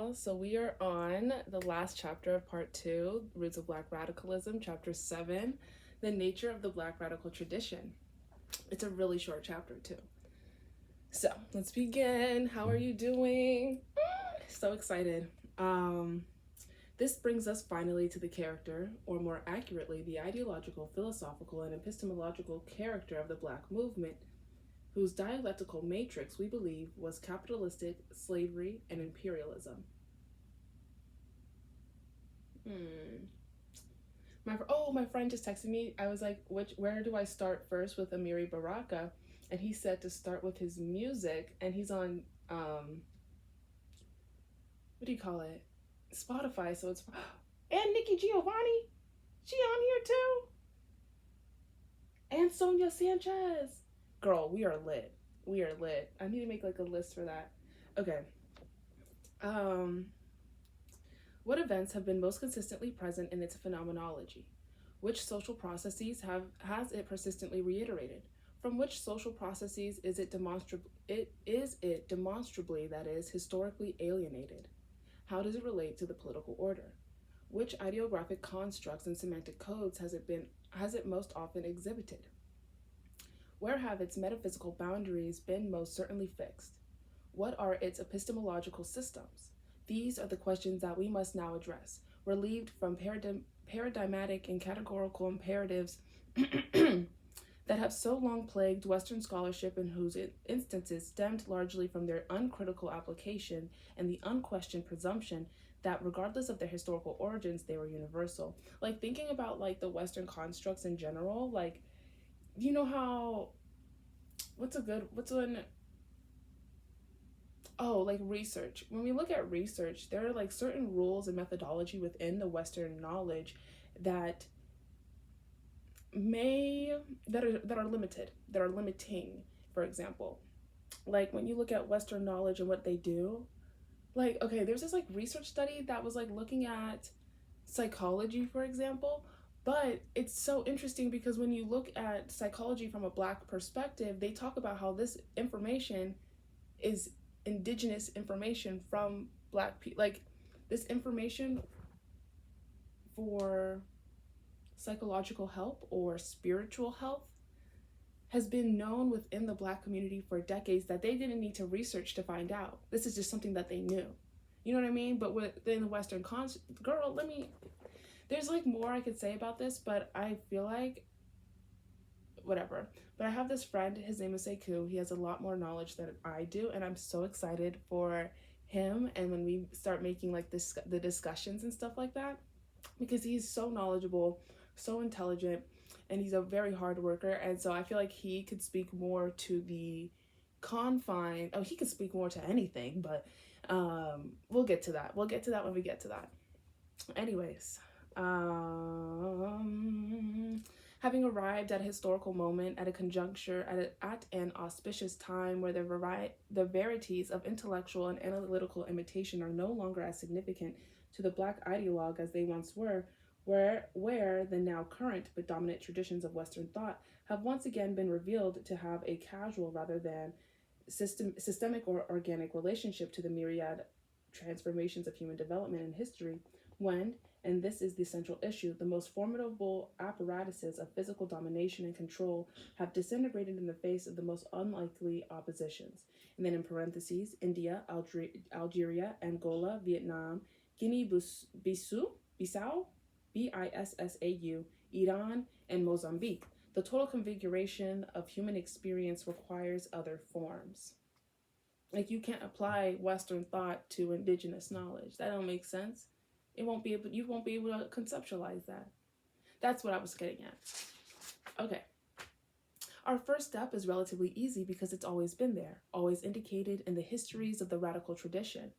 y'all. So we are on the last chapter of part 2, Roots of Black Radicalism, chapter 7, the nature of the Black radical tradition. It's a really short chapter too. So let's begin. How are you doing? So excited. This brings us finally to the character, or more accurately, the ideological, philosophical, and epistemological character of the Black movement, whose dialectical matrix we believe was capitalistic, slavery, and imperialism. My friend just texted me. I was like, where do I start first with Amiri Baraka? And he said to start with his music, and he's on what do you call it? Spotify. So it's and Nikki Giovanni, she on here too, and Sonia Sanchez. Girl, we are lit. We are lit. I need to make like a list for that. Okay. What events have been most consistently present in its phenomenology? Which social processes has it persistently reiterated? From which social processes is it demonstrably, that is, historically alienated? How does it relate to the political order? Which ideographic constructs and semantic codes has it most often exhibited? Where have its metaphysical boundaries been most certainly fixed? What are its epistemological systems? These are the questions that we must now address, relieved from paradigmatic and categorical imperatives that have so long plagued Western scholarship and whose instances stemmed largely from their uncritical application and the unquestioned presumption that regardless of their historical origins, they were universal. Like thinking about like the Western constructs in general, like, you know how, like research. When we look at research, there are like certain rules and methodology within the Western knowledge that are limited, that are limiting. For example, like when you look at Western knowledge and what they do, like, okay, there's this like research study that was like looking at psychology, for example. But it's so interesting because when you look at psychology from a Black perspective, they talk about how this information is indigenous information from Black people. Like this information for psychological help or spiritual health has been known within the Black community for decades that they didn't need to research to find out. This is just something that they knew. You know what I mean? But within the Western there's like more I could say about this, but I feel like whatever. But I have this friend, his name is Sekou. He has a lot more knowledge than I do, and I'm so excited for him and when we start making like the discussions and stuff like that, because he's so knowledgeable, so intelligent, and he's a very hard worker. And so I feel like he could speak more to the confine. He could speak more to anything, but we'll get to that. We'll get to that when we get to that. Anyways, having arrived at a historical moment, at a conjuncture, at an auspicious time where the verities of intellectual and analytical imitation are no longer as significant to the Black ideologue as they once were, where the now current but dominant traditions of Western thought have once again been revealed to have a casual rather than systemic or organic relationship to the myriad transformations of human development and history, when, and this is the central issue, the most formidable apparatuses of physical domination and control have disintegrated in the face of the most unlikely oppositions. And then in parentheses, India, Algeria, Angola, Vietnam, Guinea-Bissau, Bissau, Iran, and Mozambique. The total configuration of human experience requires other forms. Like you can't apply Western thought to indigenous knowledge. That don't make sense. You won't be able to conceptualize that. That's what I was getting at. Okay. Our first step is relatively easy because it's always been there, always indicated in the histories of the radical tradition.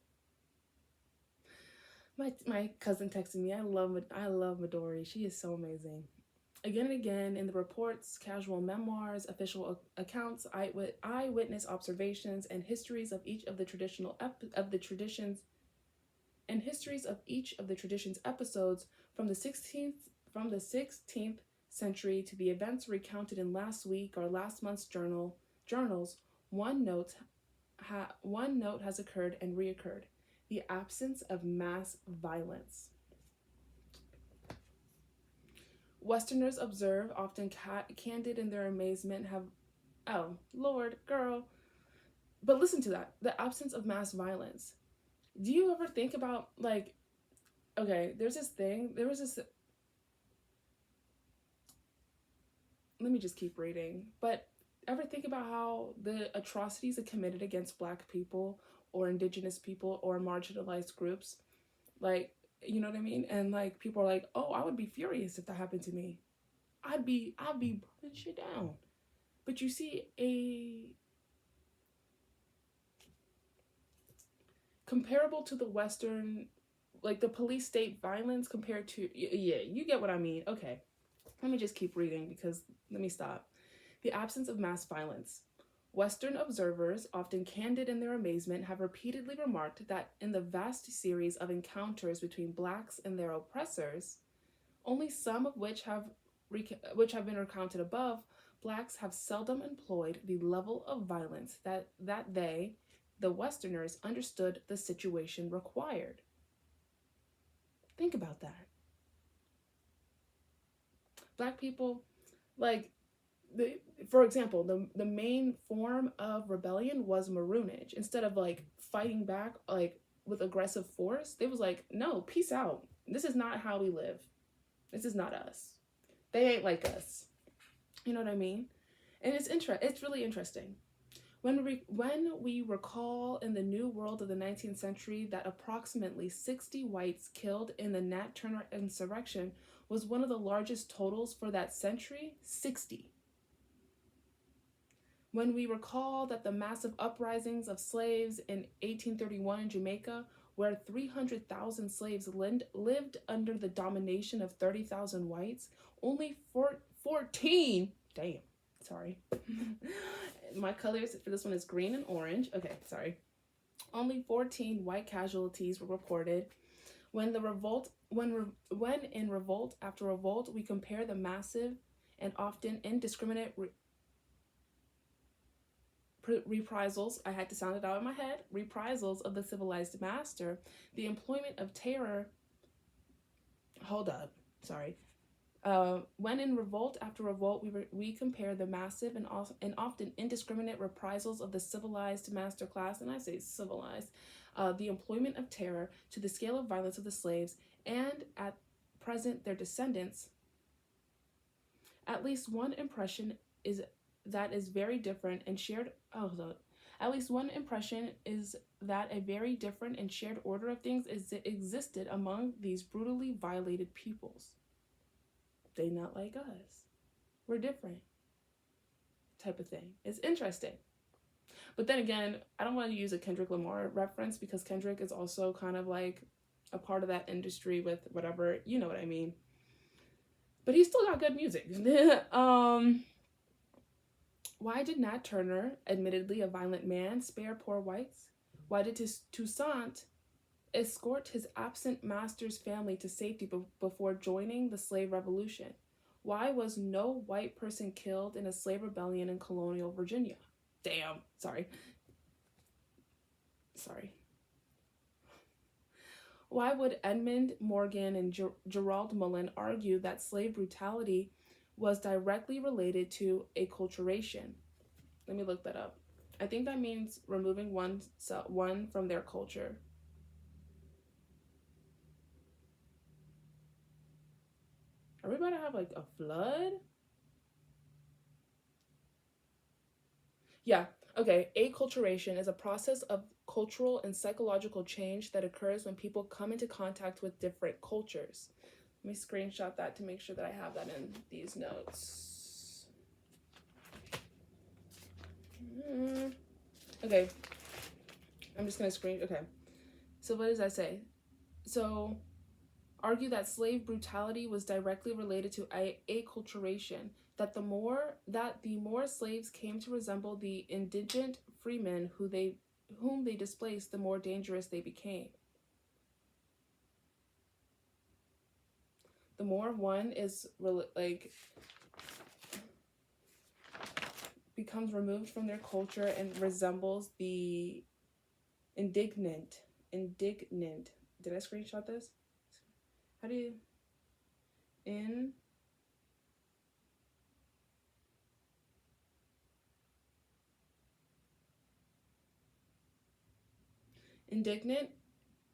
My cousin texted me. I love Midori. She is so amazing. Again and again in the reports, casual memoirs, official accounts, eyewitness observations, and histories of each of the traditions episodes from the 16th century to the events recounted in last week or last month's journals. One note has occurred and reoccurred. The absence of mass violence. Westerners observe, often candid in their amazement, have, oh, Lord, girl. But listen to that. The absence of mass violence. Do you ever think about, like, okay, there was this, let me just keep reading. But ever think about how the atrocities that committed against Black people or Indigenous people or marginalized groups, like, you know what I mean? And like people are like, oh, I would be furious if that happened to me. I'd be burning shit down. But you see a comparable to the Western, like the police state violence compared to, yeah, you get what I mean. Okay, let me just keep reading because let me stop. The absence of mass violence. Western observers, often candid in their amazement, have repeatedly remarked that in the vast series of encounters between Blacks and their oppressors, only some of which have been recounted above, Blacks have seldom employed the level of violence that they, the Westerners, understood the situation required. Think about that. Black people, like, for example, the main form of rebellion was maroonage. Instead of like fighting back like with aggressive force, they was like, no, peace out. This is not how we live. This is not us. They ain't like us. You know what I mean? And it's really interesting. When we recall in the New World of the 19th century that approximately 60 whites killed in the Nat Turner insurrection was one of the largest totals for that century, 60. When we recall that the massive uprisings of slaves in 1831 in Jamaica, where 300,000 slaves lived under the domination of 30,000 whites, only 14, damn, sorry. My colors for this one is green and orange. Okay, sorry. Only 14 white casualties were reported. When in revolt after revolt, we compare the massive and often indiscriminate reprisals, I had to sound it out in my head, reprisals of the civilized master, the employment of terror, when in revolt after revolt, we compare the massive and often indiscriminate reprisals of the civilized master class, and I say civilized, the employment of terror to the scale of violence of the slaves, and at present their descendants, at least one impression is that is very different and shared. At least one impression is that a very different and shared order of things existed among these brutally violated peoples. They not like us. We're different. Type of thing. It's interesting. But then again, I don't want to use a Kendrick Lamar reference because Kendrick is also kind of like a part of that industry with whatever, you know what I mean. But he still got good music. Why did Nat Turner, admittedly a violent man, spare poor whites? Why did Toussaint escort his absent master's family to safety before joining the slave revolution? Why was no white person killed in a slave rebellion in colonial Virginia? Damn, sorry. Why would Edmund Morgan and Gerald Mullen argue that slave brutality was directly related to acculturation? Let me look that up. I think that means removing one from their culture. Are we about to have like a flood? Yeah, okay. Acculturation is a process of cultural and psychological change that occurs when people come into contact with different cultures. Let me screenshot that to make sure that I have that in these notes. Okay. I'm just going to okay. So what does that say? So, argue that slave brutality was directly related to acculturation, that the more slaves came to resemble the indigent freemen whom they displaced, the more dangerous they became. The more one is becomes removed from their culture and resembles the indigent indignant. Did I screenshot this? How do you indignant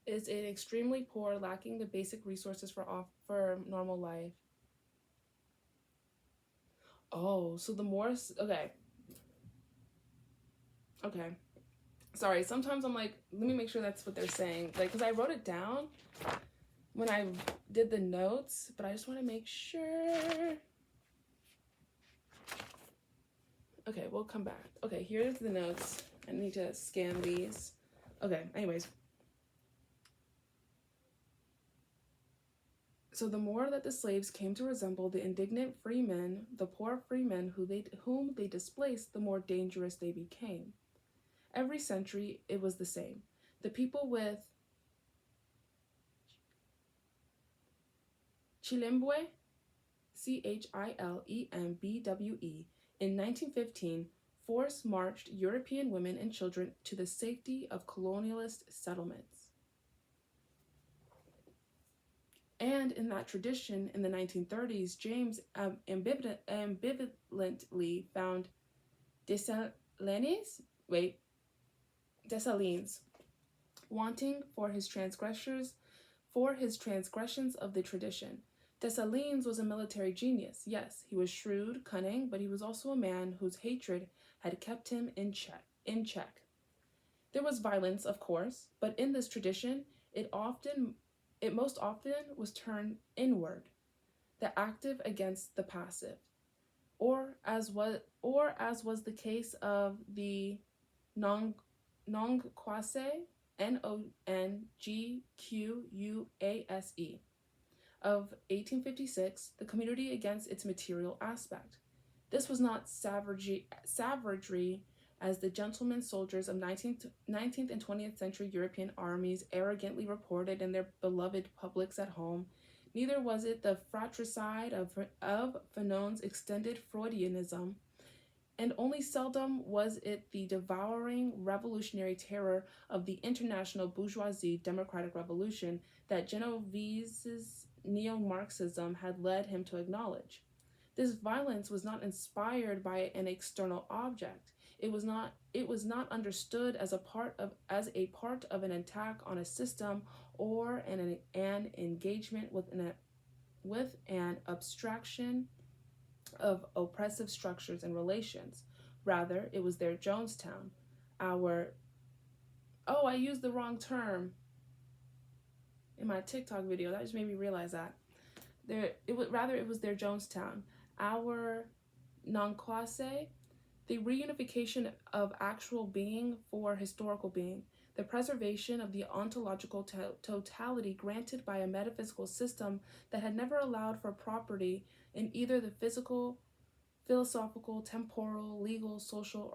is an extremely poor, lacking the basic resources for normal life. Oh, so the more okay. Sorry, sometimes I'm like, let me make sure that's what they're saying. Like, because I wrote it down when I did the notes, but I just want to make sure. Okay, we'll come back. Okay, here's the notes. I need to scan these. Okay, anyways. So the more that the slaves came to resemble the indignant freemen, the poor freemen whom they displaced, the more dangerous they became. Every century, it was the same. The people with Chilembwe, Chilembwe, in 1915, force marched European women and children to the safety of colonialist settlements. And in that tradition, in the 1930s, James ambivalently found Dessalines, wanting for his transgressions of the tradition. Dessalines was a military genius. Yes, he was shrewd, cunning, but he was also a man whose hatred had kept him in check. There was violence, of course, but in this tradition, it most often was turned inward, the active against the passive, or as was the case of the Nongquase, Nongquase, of 1856, the community against its material aspect. This was not savagery as the gentlemen soldiers of 19th and 20th century European armies arrogantly reported in their beloved publics at home. Neither was it the fratricide of Fanon's extended Freudianism, and only seldom was it the devouring revolutionary terror of the international bourgeoisie democratic revolution that Genovese's neo-Marxism had led him to acknowledge. This violence was not inspired by an external object. It was not understood as a part of an attack on a system or an engagement with an abstraction of oppressive structures and relations. Rather, it was their Jonestown. I used the wrong term in my TikTok video. That just made me realize that. It was their Jonestown. Our Nongquase, the reunification of actual being for historical being, the preservation of the ontological totality granted by a metaphysical system that had never allowed for property in either the physical, philosophical, temporal, legal, social,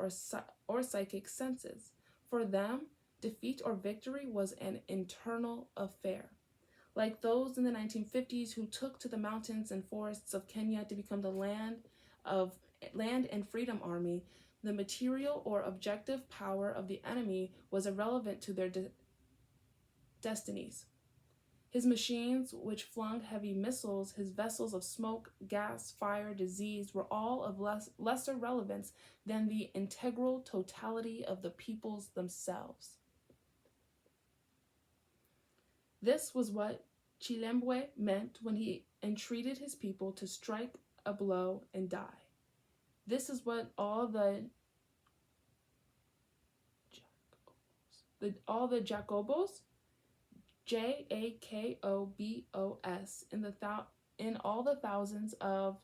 or psychic senses. For them, defeat or victory was an internal affair. Like those in the 1950s who took to the mountains and forests of Kenya to become the land and freedom army, the material or objective power of the enemy was irrelevant to their destinies. His machines, which flung heavy missiles, his vessels of smoke, gas, fire, disease, were all of lesser relevance than the integral totality of the peoples themselves. This was what Chilembwe meant when he entreated his people to strike a blow and die. This is what all the Jacobos, Jakobos, in all the thousands of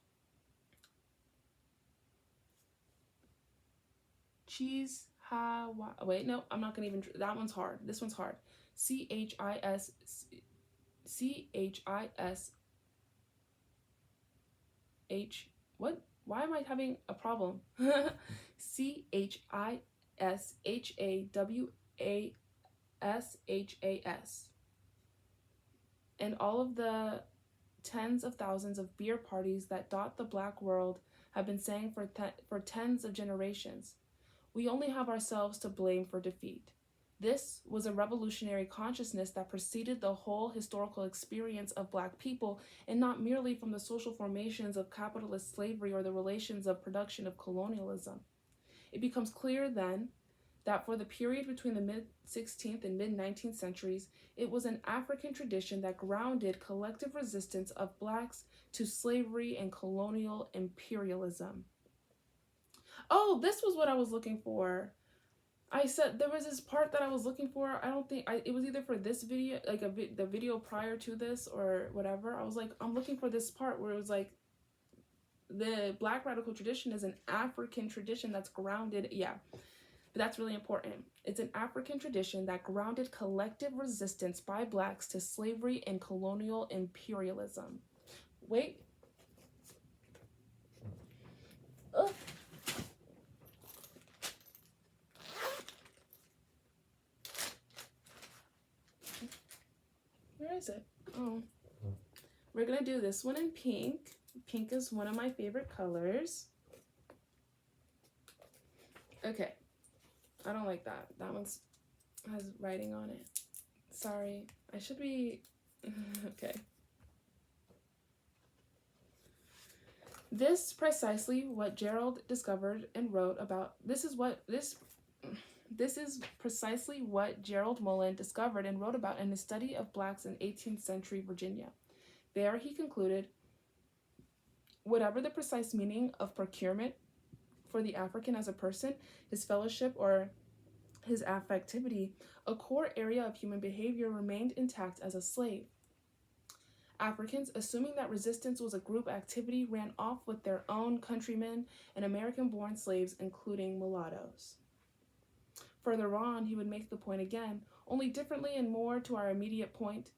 I'm not gonna even. That one's hard. This one's hard. CHISH. What? Why am I having a problem? CHISHAWASHAS. And all of the tens of thousands of beer parties that dot the black world have been saying for tens of generations. We only have ourselves to blame for defeat. This was a revolutionary consciousness that preceded the whole historical experience of Black people, and not merely from the social formations of capitalist slavery or the relations of production of colonialism. It becomes clear then that for the period between the mid-16th and mid-19th centuries, it was an African tradition that grounded collective resistance of Blacks to slavery and colonial imperialism. Oh, this was what I was looking for. I said there was this part that I was looking for. I don't think it was either for this video, like the video prior to this or whatever. I was like, I'm looking for this part where it was like, the Black radical tradition is an African tradition that's grounded. Yeah, but that's really important. It's an African tradition that grounded collective resistance by Blacks to slavery and colonial imperialism. Wait. Ugh. Where is it? Oh. We're going to do this one in pink. Pink is one of my favorite colors. Okay. I don't like that. That one's has writing on it. Sorry. I should be... Okay. This precisely what Gerald discovered and wrote about. This is precisely what Gerald Mullen discovered and wrote about in his study of Blacks in 18th century Virginia. There he concluded, whatever the precise meaning of procurement for the African as a person, his fellowship, or his affectivity, a core area of human behavior remained intact as a slave. Africans, assuming that resistance was a group activity, ran off with their own countrymen and American-born slaves, including mulattoes. Further on, he would make the point again, only differently and more to our immediate point.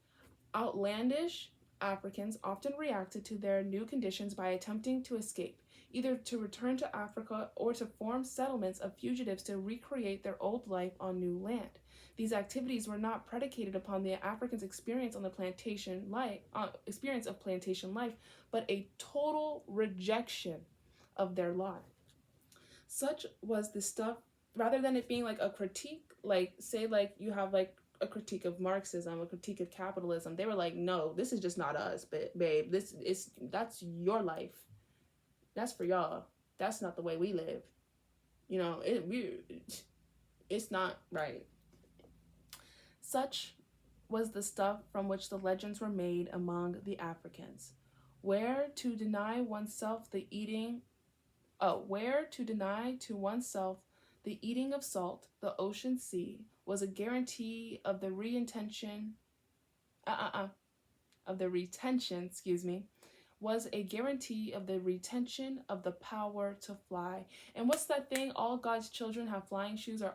Outlandish Africans often reacted to their new conditions by attempting to escape, either to return to Africa or to form settlements of fugitives to recreate their old life on new land. These activities were not predicated upon the Africans' experience of plantation life, but a total rejection of their lot. Such was the stuff, rather than it being like a critique, like say like you have like a critique of Marxism, a critique of capitalism. They were like, no, this is just not us, but babe, that's your life. That's for y'all. That's not the way we live. You know, it's not right. Such was the stuff from which the legends were made among the Africans, where to deny to oneself the eating of salt, the ocean sea, was a guarantee of the retention, was a guarantee of the retention of the power to fly. And what's that thing? All God's children have flying shoes, or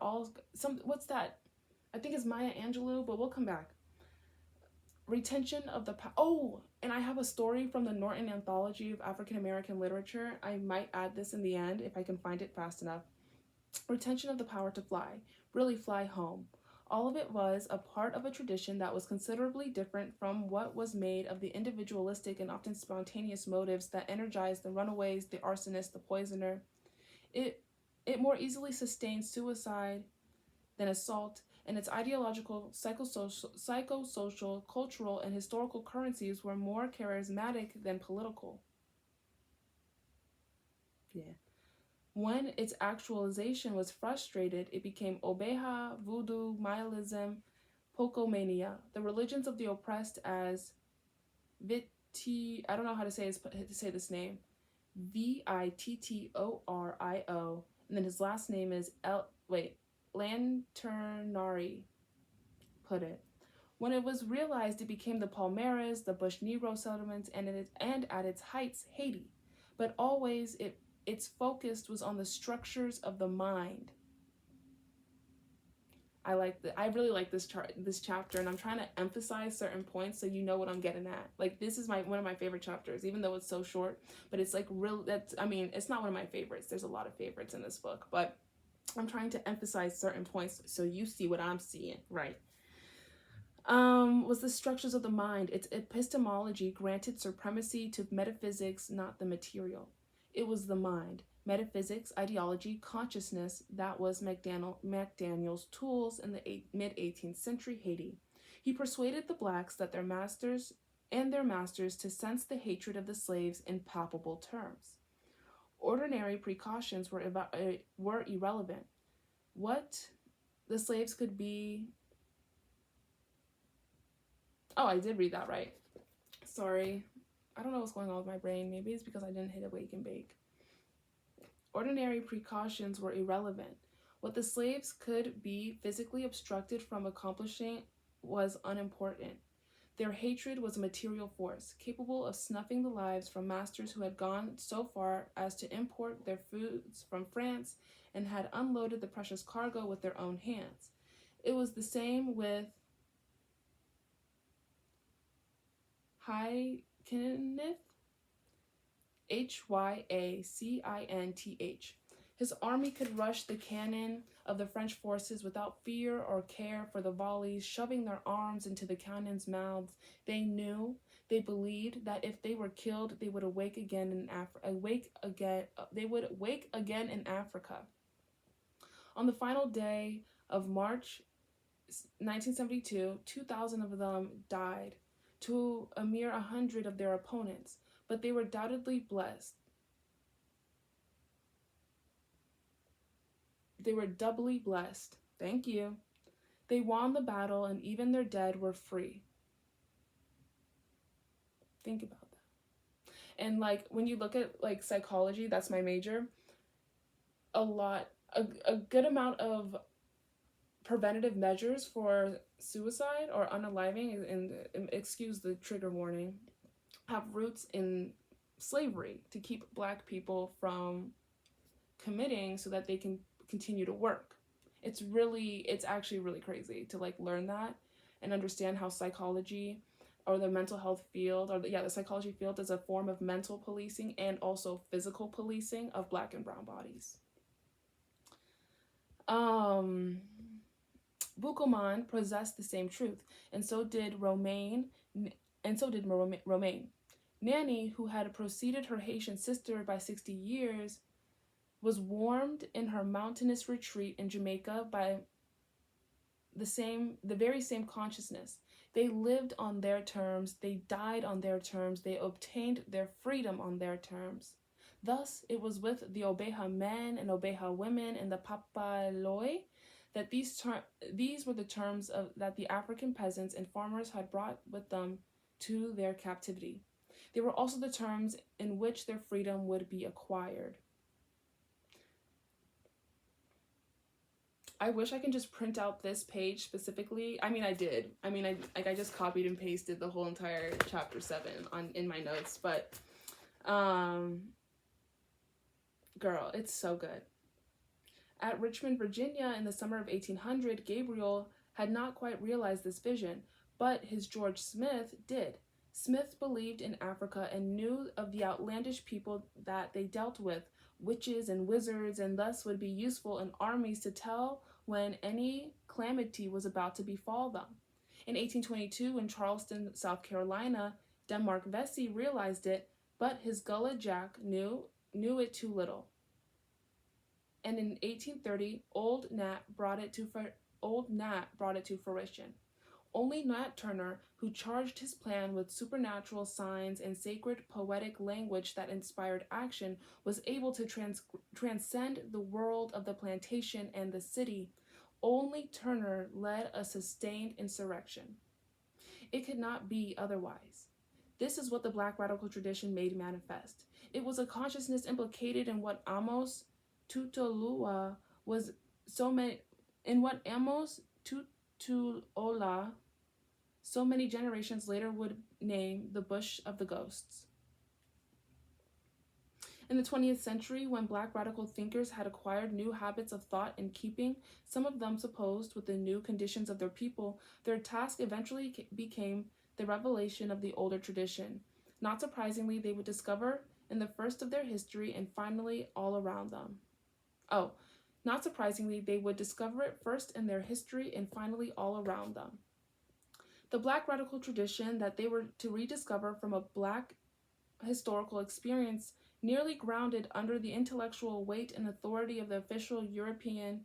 what's that? I think it's Maya Angelou, but we'll come back. Retention of the power. Oh, and I have a story from the Norton Anthology of African American Literature. I might add this in the end if I can find it fast enough. Retention of the power to fly, really fly home. All of it was a part of a tradition that was considerably different from what was made of the individualistic and often spontaneous motives that energized the runaways, the arsonist, the poisoner. It more easily sustained suicide than assault, and its ideological, psychosocial, cultural, and historical currencies were more charismatic than political. Yeah. When its actualization was frustrated, it became Obeha, Voodoo, Maoism, Pocomania, the religions of the oppressed as I don't know how to say this name, Vittoro, and then his last name is Lanternari, put it. When it was realized, it became the Palmeiras, the Bush Negro settlements, and at its heights, Haiti. But always its focus was on the structures of the mind. I really like this chapter, and I'm trying to emphasize certain points so you know what I'm getting at. Like, this is one of my favorite chapters, even though it's so short. But it's like it's not one of my favorites. There's a lot of favorites in this book, but I'm trying to emphasize certain points so you see what I'm seeing, right? Was the structures of the mind. Its epistemology granted supremacy to metaphysics, not the material. It was the mind. metaphysics, ideology, consciousness that was McDaniel's tools in the mid 18th century Haiti. He persuaded the blacks that their masters to sense the hatred of the slaves in palpable terms. Ordinary precautions were irrelevant. What the slaves could be. Oh, I did read that right. Sorry. I don't know what's going on with my brain. Maybe it's because I didn't hit awake and bake. Ordinary precautions were irrelevant. What the slaves could be physically obstructed from accomplishing was unimportant. Their hatred was a material force, capable of snuffing the lives from masters who had gone so far as to import their foods from France and had unloaded the precious cargo with their own hands. It was the same with Hyacinth, Hyacinth. His army could rush the cannon of the French forces without fear or care for the volleys, shoving their arms into the cannons' mouths. They believed that if they were killed, they would wake again in Africa. On the final day of March 1972, 2,000 of them died to a mere 100 of their opponents, but they were doubly blessed. They were doubly blessed. Thank you. They won the battle, and even their dead were free. Think about that. And like when you look at like psychology, that's my major. A good amount of preventative measures for suicide or unaliving, and excuse the trigger warning, have roots in slavery to keep Black people from committing so that they can continue to work. It's actually really crazy to like learn that and understand how psychology or the mental health field the psychology field is a form of mental policing and also physical policing of Black and brown bodies. Buckelman possessed the same truth, and so did Romaine. Nanny, who had preceded her Haitian sister by 60 years, was warmed in her mountainous retreat in Jamaica by the very same consciousness. They lived on their terms, they died on their terms, they obtained their freedom on their terms. Thus, it was with the Obeja men and Obeja women and the Papaloi that these were the terms that the African peasants and farmers had brought with them to their captivity. They were also the terms in which their freedom would be acquired. I wish I can just print out this page specifically. I mean, I did. I just copied and pasted the whole entire chapter 7 in my notes, but girl, it's so good. At Richmond, Virginia, in the summer of 1800, Gabriel had not quite realized this vision, but his George Smith did. Smith believed in Africa and knew of the outlandish people that they dealt with, witches and wizards, and thus would be useful in armies to tell when any calamity was about to befall them. In 1822, in Charleston, South Carolina, Denmark Vesey realized it, but his Gullah Jack knew it too little. And in 1830, Old Nat brought it to fruition. Only Nat Turner, who charged his plan with supernatural signs and sacred poetic language that inspired action, was able to transcend the world of the plantation and the city. Only Turner led a sustained insurrection. It could not be otherwise. This is what the Black radical tradition made manifest. It was a consciousness implicated in what Amos Tutuola was so many generations later would name the Bush of the Ghosts. In the 20th century, when Black radical thinkers had acquired new habits of thought and keeping, some of them supposed with the new conditions of their people, their task eventually became the revelation of the older tradition. Not surprisingly, they would discover in the first of their history and finally all around them. Not surprisingly, they would discover it first in their history and finally all around them. The Black radical tradition that they were to rediscover from a Black historical experience nearly grounded under the intellectual weight and authority of the official European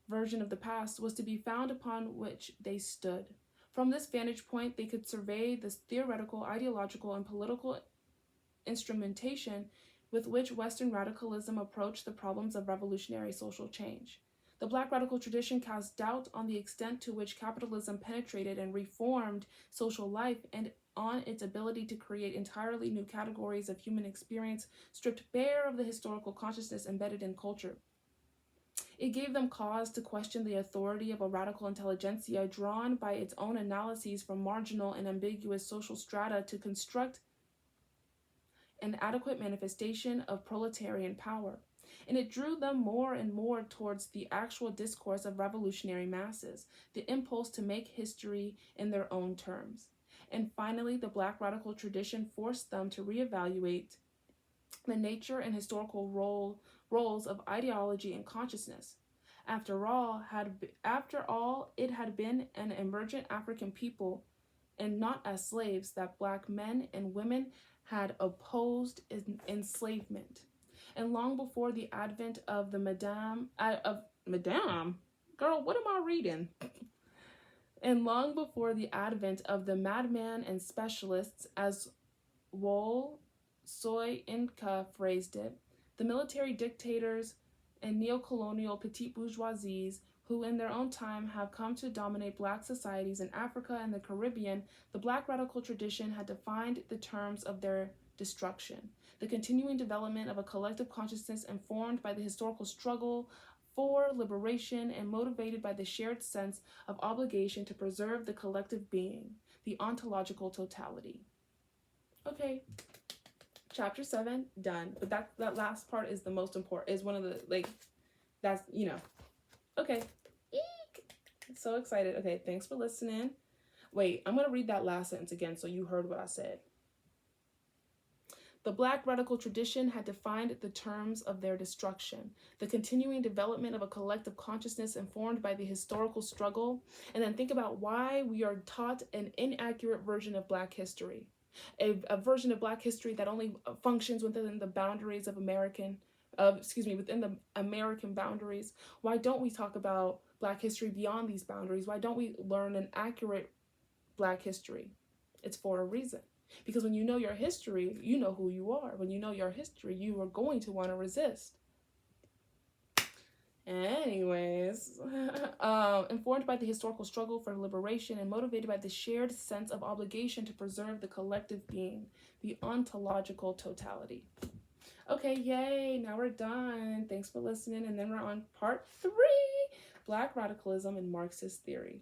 version of the past, was to be found upon which they stood. From this vantage point, they could survey the theoretical, ideological, and political instrumentation with which Western radicalism approached the problems of revolutionary social change. The Black radical tradition cast doubt on the extent to which capitalism penetrated and reformed social life and on its ability to create entirely new categories of human experience stripped bare of the historical consciousness embedded in culture. It gave them cause to question the authority of a radical intelligentsia drawn by its own analyses from marginal and ambiguous social strata to construct an adequate manifestation of proletarian power. And it drew them more and more towards the actual discourse of revolutionary masses, the impulse to make history in their own terms. And finally, the Black radical tradition forced them to reevaluate the nature and historical roles of ideology and consciousness. After all, it had been an emergent African people, and not as slaves, that Black men and women had opposed enslavement. And long before the advent of the Madame, girl, what am I reading? And long before the advent of the madman and specialists, as Wole Soyinka phrased it, the military dictators and neo-colonial petite bourgeoisies who in their own time have come to dominate Black societies in Africa and the Caribbean, the Black radical tradition had defined the terms of their destruction. The continuing development of a collective consciousness informed by the historical struggle for liberation and motivated by the shared sense of obligation to preserve the collective being, the ontological totality. Okay, chapter 7, done. But that last part is the most important, is one of the, that's, Okay. Eek. So excited. Okay, thanks for listening. Wait, I'm going to read that last sentence again so you heard what I said. The Black radical tradition had defined the terms of their destruction, the continuing development of a collective consciousness informed by the historical struggle, and then think about why we are taught an inaccurate version of Black history, a version of Black history that only functions within the boundaries of within the American boundaries. Why don't we talk about Black history beyond these boundaries? Why don't we learn an accurate Black history? It's for a reason. Because when you know your history, you know who you are. When you know your history, you are going to want to resist. Anyways, informed by the historical struggle for liberation and motivated by the shared sense of obligation to preserve the collective being, the ontological totality. Okay, yay, now we're done. Thanks for listening. And then we're on part 3, Black radicalism and Marxist theory.